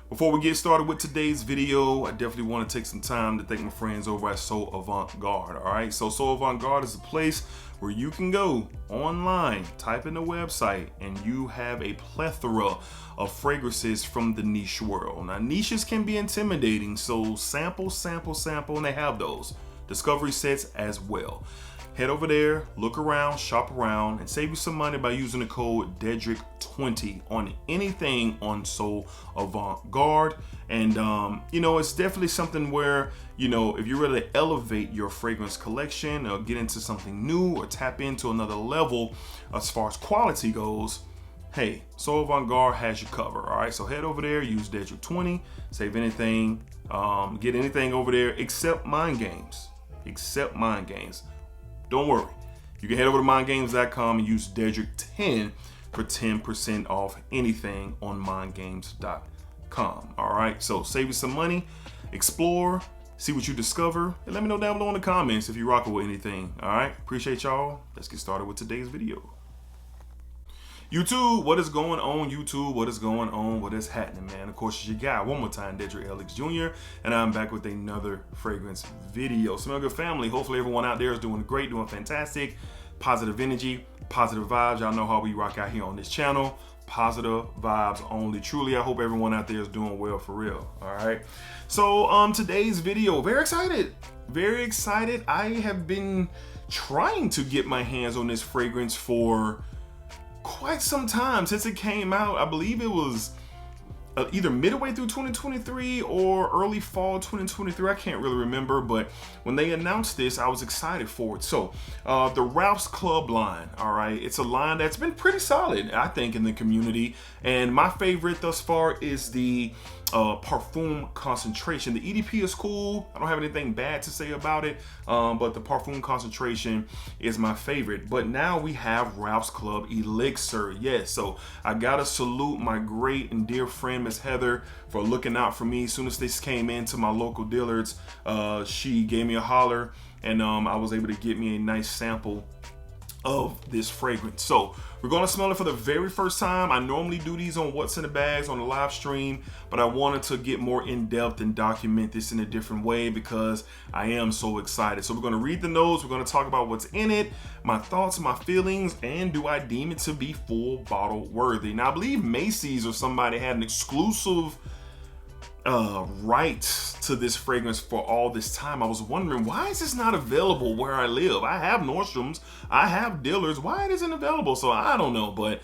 Before we get started with today's video, I definitely want to take some time to thank my friends over at So Avant-Garde. All right, so Avant-Garde is a place where you can go online, type in the website, and you have a plethora of fragrances from the niche world. Now, niches can be intimidating, so sample, and they have those discovery sets as well. Head over there, look around, shop around, and save you some money by using the code DEDRICK20 on anything on So Avant-Garde. And, it's definitely something where, if you're ready to elevate your fragrance collection or get into something new or tap into another level as far as quality goes, hey, So Avant-Garde has you covered. All right, so head over there, use DEDRICK20, save anything, get anything over there except mind games. Don't worry. You can head over to mindgames.com and use DEDRICK10 for 10% off anything on mindgames.com. All right, so save you some money, explore, see what you discover, and let me know down below in the comments if you're rocking with anything. All right, appreciate y'all. Let's get started with today's video. YouTube, what is going on? YouTube, what is going on? What is happening, man? Of course, it's your guy, one more time, DEDRICKHJR, and I'm back with another fragrance video. Smell good, family. Hopefully everyone out there is doing great, doing fantastic. Positive energy, positive vibes. Y'all know how we rock out here on this channel. Positive vibes only. Truly, I hope everyone out there is doing well for real. All right. So today's video, very excited. I have been trying to get my hands on this fragrance for quite some time since it came out. I believe it was either midway through 2023 or early fall 2023. I can't really remember, but when they announced this, I was excited for it. So the Ralph's Club line, all right, it's a line that's been pretty solid, I think, in the community, and my favorite thus far is the Parfum Concentration. The EDP is cool. I don't have anything bad to say about it, but the Parfum Concentration is my favorite. But now we have Ralph's Club Elixir. Yes, so I gotta salute my great and dear friend Miss Heather for looking out for me. As soon as this came into my local Dillard's, she gave me a holler, and I was able to get me a nice sample of this fragrance. So we're going to smell it for the very first time. I normally do these on What's in the Bags on the live stream, but I wanted to get more in depth and document this in a different way because I am so excited. So we're going to read the notes, we're going to talk about what's in it, my thoughts, my feelings, and do I deem it to be full bottle worthy. Now I believe Macy's or somebody had an exclusive rights to this fragrance for all this time. I was wondering, why is this not available where I live? I have Nordstrom's, I have Dillard's, why it isn't available? So I don't know, but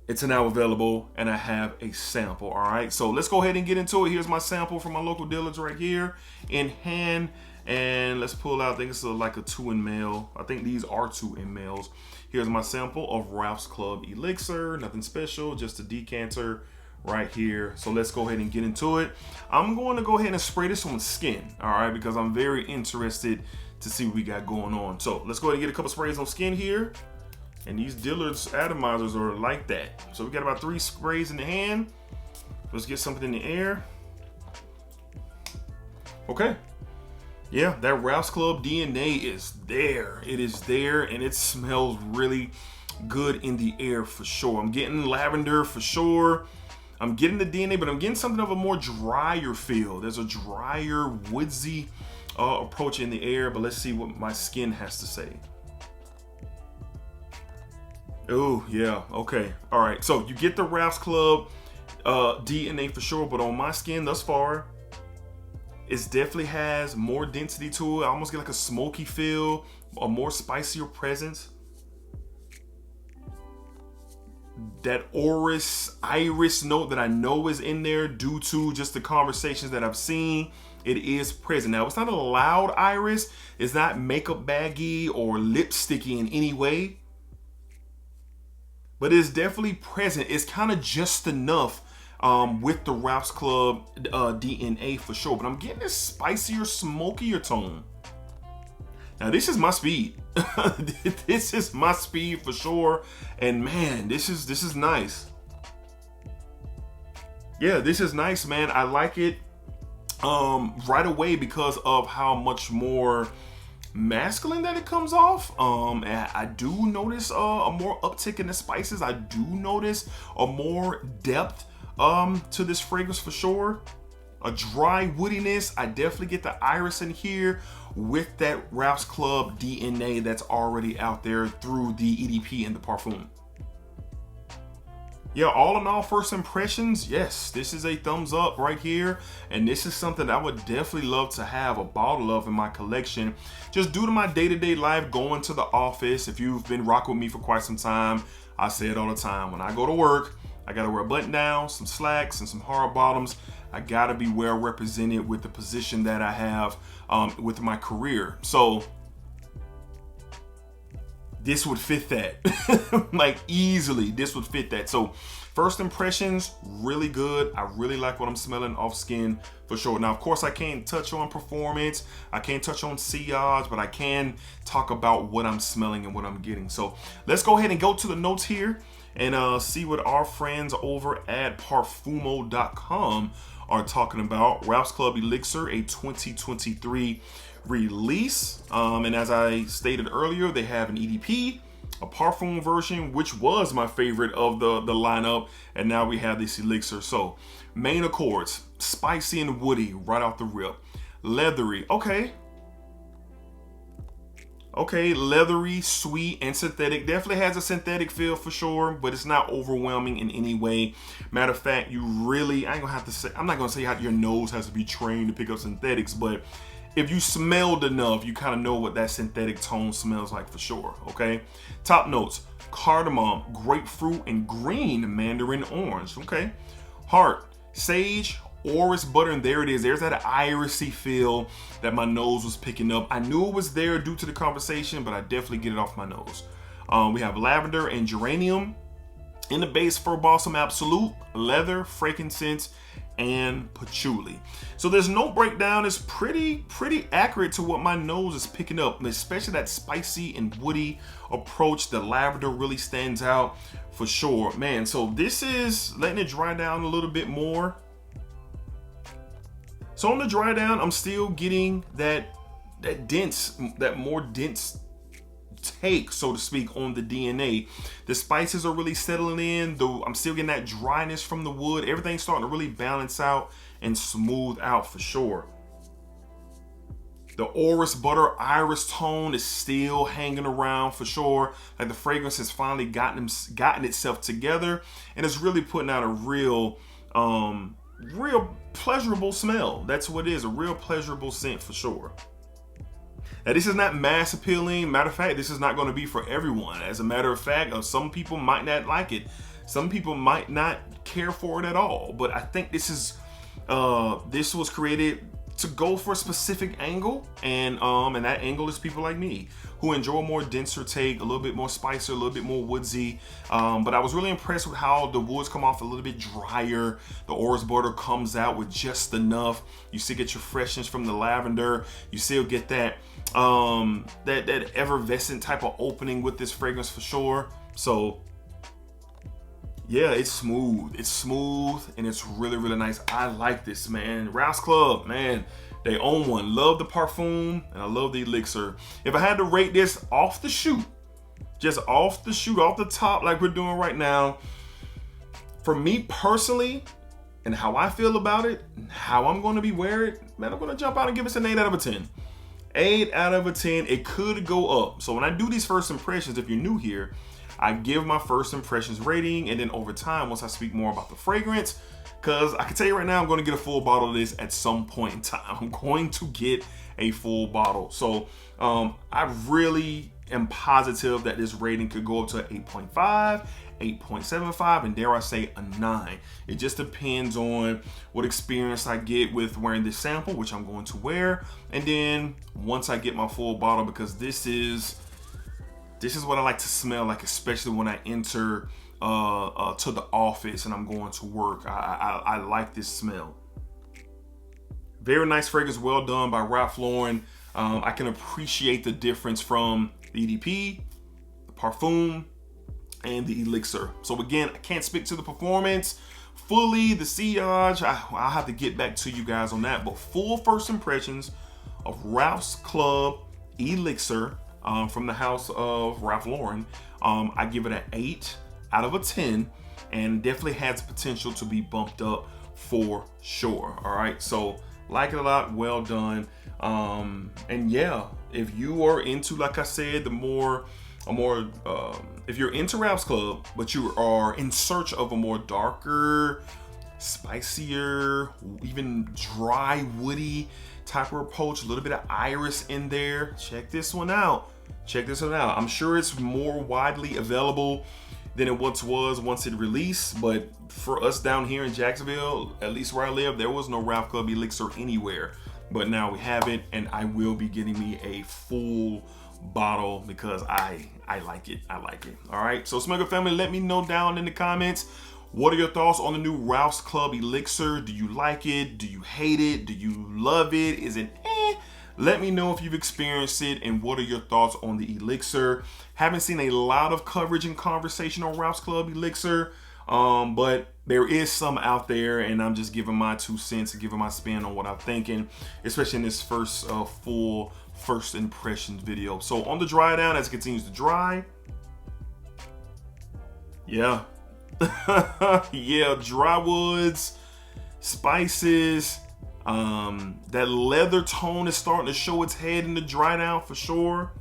it's now available and I have a sample. All right, so let's go ahead and get into it. Here's my sample from my local Dillard's right here in hand, and let's pull out, I think it's like a 2 ml. I think these are 2 mls. Here's my sample of Ralph's Club Elixir. Nothing special, just a decanter right here. So let's go ahead and get into it. I'm going to go ahead and spray this on the skin, all right, because I'm very interested to see what we got going on. So let's go ahead and get a couple sprays on skin here. And these Dillard's atomizers are like that. So we got about 3 sprays in the hand. Let's get something in the air. Okay. Yeah, that Ralph's Club DNA is there. It is there, and it smells really good in the air for sure. I'm getting lavender for sure. I'm getting the DNA, but I'm getting something of a more drier feel. There's a drier, woodsy approach in the air, but let's see what my skin has to say. Oh, yeah, okay. All right, so you get the Ralph's Club DNA for sure, but on my skin thus far, it definitely has more density to it. I almost get like a smoky feel, a more spicier presence. That iris note that I know is in there due to just the conversations that I've seen, it is present. Now, it's not a loud iris. It's not makeup baggy or lipsticky in any way, but it's definitely present. It's kind of just enough with the Ralph's Club DNA for sure, but I'm getting this spicier, smokier tone. Now this is my speed. This is my speed for sure. And man, this is nice. Yeah, this is nice, man. I like it right away because of how much more masculine that it comes off. I do notice a more uptick in the spices. I do notice a more depth to this fragrance for sure. A dry woodiness. I definitely get the iris in here with that Ralph's Club DNA that's already out there through the EDP and the parfum. Yeah, all in all, first impressions, yes, this is a thumbs up right here. And this is something I would definitely love to have a bottle of in my collection. Just due to my day-to-day life, going to the office. If you've been rocking with me for quite some time, I say it all the time. When I go to work, I gotta wear a button down, some slacks, and some hard bottoms. I gotta be well represented with the position that I have with my career. So this would fit that. Like easily, this would fit that. So first impressions, really good. I really like what I'm smelling off skin for sure. Now, of course, I can't touch on performance. I can't touch on sillage, but I can talk about what I'm smelling and what I'm getting. So let's go ahead and go to the notes here and see what our friends over at Parfumo.com are talking about. Ralph's Club Elixir, a 2023 release. And as I stated earlier, they have an EDP, a parfum version, which was my favorite of the lineup. And now we have this Elixir. So main accords, spicy and woody right off the rip. Leathery, okay, leathery, sweet, and synthetic. Definitely has a synthetic feel for sure, but it's not overwhelming in any way. Matter of fact, you really, I'm not gonna say how your nose has to be trained to pick up synthetics, but if you smelled enough, you kind of know what that synthetic tone smells like for sure, okay? Top notes, cardamom, grapefruit, and green mandarin orange, okay? Heart, sage, orris butter, and there it is. There's that irisy feel that my nose was picking up. I knew it was there due to the conversation, but I definitely get it off my nose. We have lavender and geranium. In the base, fir balsam absolute, leather, frankincense, and patchouli. So there's no breakdown. It's pretty accurate to what my nose is picking up, and especially that spicy and woody approach. The lavender really stands out for sure, man. So this is letting it dry down a little bit more. So on the dry down, I'm still getting that more dense take, so to speak, on the DNA. The spices are really settling in, though I'm still getting that dryness from the wood. Everything's starting to really balance out and smooth out for sure. The orris butter iris tone is still hanging around for sure. Like the fragrance has finally gotten itself together, and it's really putting out a real pleasurable smell. That's what it is, a real pleasurable scent for sure. Now, this is not mass appealing. Matter of fact, this is not going to be for everyone. As a matter of fact, some people might not like it. Some people might not care for it at all. But I think this was created to go for a specific angle, and that angle is people like me who enjoy a more denser take, a little bit more spicy, a little bit more woodsy. But I was really impressed with how the woods come off a little bit drier. The orris butter comes out with just enough. You still get your freshness from the lavender. You still get that that effervescent type of opening with this fragrance for sure. So yeah, it's smooth and it's really nice. I like this, man. Ralph's Club, man, they own one. Love the parfum and I love the Elixir. If I had to rate this off the shoot, just off the top, like we're doing right now, for me personally and how I feel about it, how I'm going to be wearing it, man, I'm going to jump out and give us an 8 out of a 10. 8 out of a 10. It could go up. So when I do these first impressions, if you're new here, I give my first impressions rating, and then over time, once I speak more about the fragrance, because I can tell you right now, I'm going to get a full bottle of this at some point in time. I'm going to get a full bottle. So I really am positive that this rating could go up to 8.5, 8.75, and dare I say a 9. It just depends on what experience I get with wearing this sample, which I'm going to wear, and then once I get my full bottle, because this is what I like to smell like, especially when I enter to the office and I'm going to work. I like this smell. Very nice fragrance, well done by Ralph Lauren. I can appreciate the difference from the EDP, the parfum, and the Elixir. So again, I can't speak to the performance fully, the sillage. I'll have to get back to you guys on that. But full first impressions of Ralph's Club Elixir from the house of Ralph Lauren, I give it an 8 out of a 10. and definitely has potential to be bumped up for sure. All right, so like it a lot, well done. And yeah, if you are into, like I said, if you're into Ralph's Club, but you are in search of a more darker, spicier, even dry, woody type of approach, a little bit of iris in there, check this one out. Check this one out. I'm sure it's more widely available than it once was once it released, but for us down here in Jacksonville, at least where I live, there was no Ralph Club Elixir anywhere. But now we have it, and I will be getting me a full bottle because I like it. I like it. All right, so Smugger family, let me know down in the comments, what are your thoughts on the new Ralph's Club Elixir? Do you like it? Do you hate it? Do you love it? Is it eh? Let me know if you've experienced it, and what are your thoughts on the Elixir. Haven't seen a lot of coverage and conversation on Ralph's Club Elixir, but there is some out there, and I'm just giving my 2 cents and giving my spin on what I'm thinking, especially in this first full first impressions video. So on the dry down, as it continues to dry, yeah. Yeah, dry woods, spices, that leather tone is starting to show its head in the dry down for sure.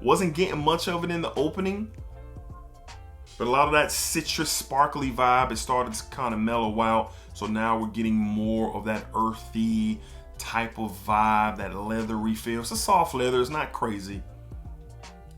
Wasn't getting much of it in the opening, but a lot of that citrus sparkly vibe is starting to kind of mellow out. So now we're getting more of that earthy type of vibe, that leathery feel. It's a soft leather, it's not crazy,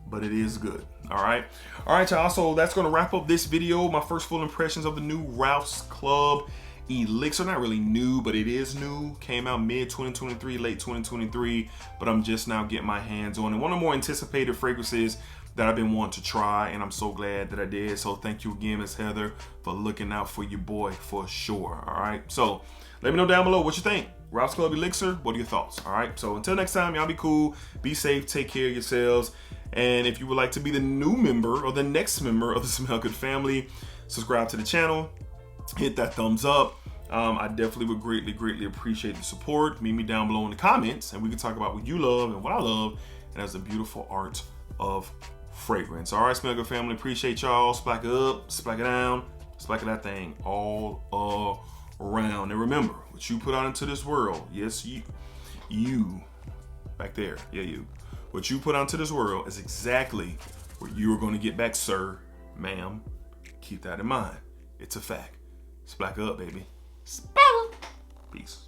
but it is good. All right, y'all, so that's gonna wrap up this video, my first full impressions of the new Ralph's Club Elixir. Not really new, but it is new. Came out mid 2023, late 2023, but I'm just now getting my hands on it. One of the more anticipated fragrances that I've been wanting to try, and I'm so glad that I did. So thank you again, Miss Heather, for looking out for your boy for sure. All right, so let me know down below what you think. Ralph's Club Elixir, what are your thoughts? All right, so until next time, y'all be cool, be safe, take care of yourselves. And if you would like to be the new member or the next member of the Smell Good family, subscribe to the channel, hit that thumbs up. I definitely would greatly appreciate the support. Meet me down below in the comments, and we can talk about what you love and what I love, and that's the beautiful art of fragrance. All right, Smell Good family, appreciate y'all. Splack it up, splack it down, splack it that thing all around. And remember, what you put out into this world, yes, you back there, yeah, you. What you put out into this world is exactly what you are going to get back, sir, ma'am. Keep that in mind. It's a fact. Splack up, baby. Peace.